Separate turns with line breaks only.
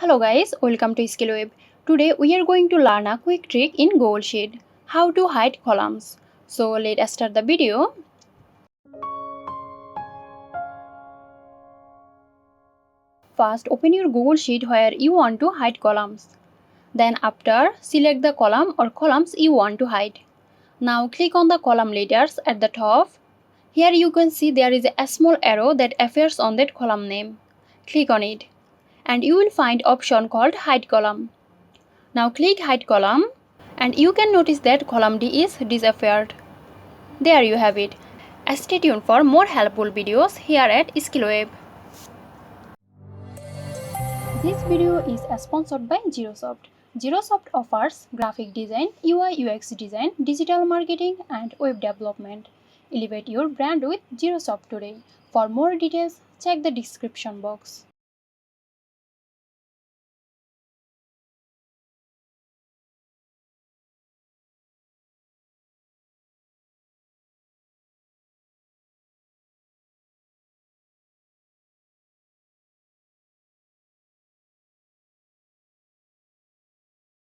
Hello guys, welcome to SkillWeb. Today we are going to learn a quick trick in Google Sheet, how to hide columns. So let us start the video. First open your Google Sheet where you want to hide columns. Then after select the column or columns you want to hide. Now click on the column letters at the top. Here you can see there is a small arrow that appears on that column name. Click on it and you will find option called hide column. Now click hide column and you can notice that column D is disappeared. There you have it. Stay tuned for more helpful videos here at SkillWeb. This video is sponsored by Zerosoft. Zerosoft offers graphic design, UI UX design, digital marketing and web development. Elevate your brand with Zerosoft today. For more details, check the description box.